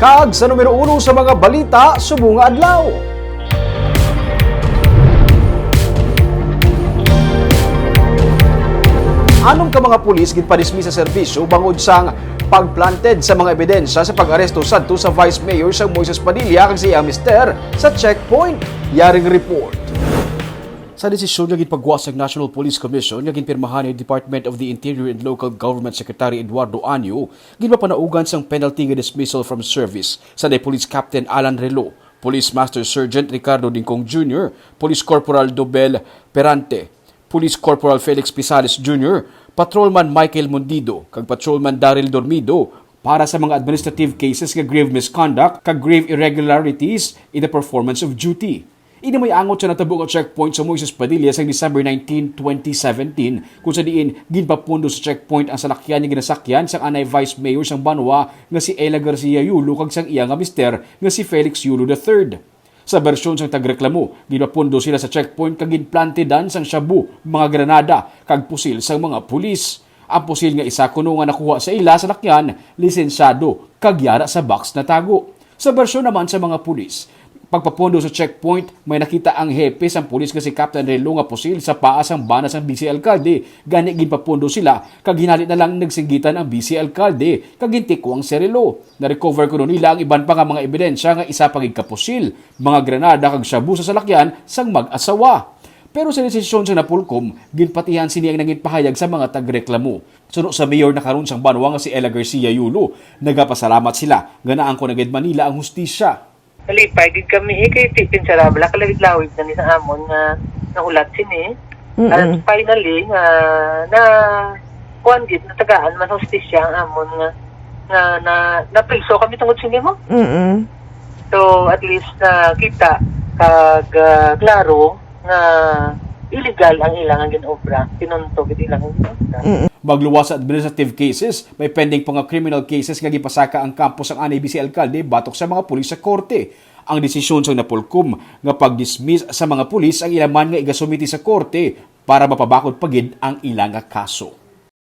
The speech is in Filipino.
Kag sa numero 1 sa mga balita subong nga adlaw. Anong ka mga pulis ginpadismis sa serbisyo bangod sang pagplanted sa mga ebidensya sa pag-aresto sadto sa Vice Mayor sa Moises Padilla kag siya mister sa checkpoint. Yaring report. Sa desisyon nga ginpagwa sa National Police Commission nga ginpirmahan ni Department of the Interior and Local Government Secretary Eduardo Anyo, ginmapanaugan sang penalty nga dismissal from service sa Police Captain Alan Relo, Police Master Sergeant Ricardo Dingkong Jr., Police Corporal Dobel Perante, Police Corporal Felix Pisales Jr., Patrolman Michael Mundido, kag Patrolman Daryl Dormido para sa mga administrative cases nga grave misconduct kag grave irregularities in the performance of duty. Ini may angot sa natabong at checkpoint sa Moises Padilla sa December 19, 2017 kung sa diin ginpapundo sa checkpoint ang salakyan nga ginasakyan sang anay Vice Mayor sang Banwa nga si Ella Garcia Yulo kag sang iya nga mister nga si Felix Yulo III. Sa bersyon sang tagreklamo, ginpapundo sila sa checkpoint kag ginplantedan sang shabu, mga granada kag pusil sang mga pulis. Ang pusil nga isa kuno nga nakuha sa ila sa lakyan, lisensyado kag yara sa box na tago. Sa bersyon naman sa mga pulis, pagpapondo sa checkpoint, may nakita ang hepe sang pulis nga si Captain Relo nga pusil sa paas ang banas ng vice alkalde. Gani ginpapondo sila, kag hinalit na lang nagsinggitan ang vice alkalde, kag gintikwang si Relo. Na-recover kuno nila ang iban pa nga mga ebidensya nga isa pagig kapusil, mga granada kag shabu sa salakyan sang mag-asawa. Pero sa desisyon sa Napolcom, ginpatihan sini ang nangin pahayag sa mga tagreklamo. Suno sa mayor na karon sang Banwa nga si Ella Garcia Yulo, nagapasalamat sila nga naang ko nagid Manila ang hustisya. Nalipay, gid kami kay tipin sa rabla, kalawid-lawid na ni sa amon nga naulat sini. At finally, na kuan gid, natagaan man hostisya ang amon na priso kami tungod sini mo. So, at least na kita kag klaro nga illegal ang ilang ginobra. Pinunto gid ilang ginobra. Magluwas sa administrative cases, may pending pa nga criminal cases nga gipasaka ang kampus ang anay vice alkalde batok sa mga pulis sa korte. Ang desisyon sa Napolcom nga pag-dismiss sa mga pulis ang ilaman nga igasumiti sa korte para mapabakod pagid ang ilang kaso.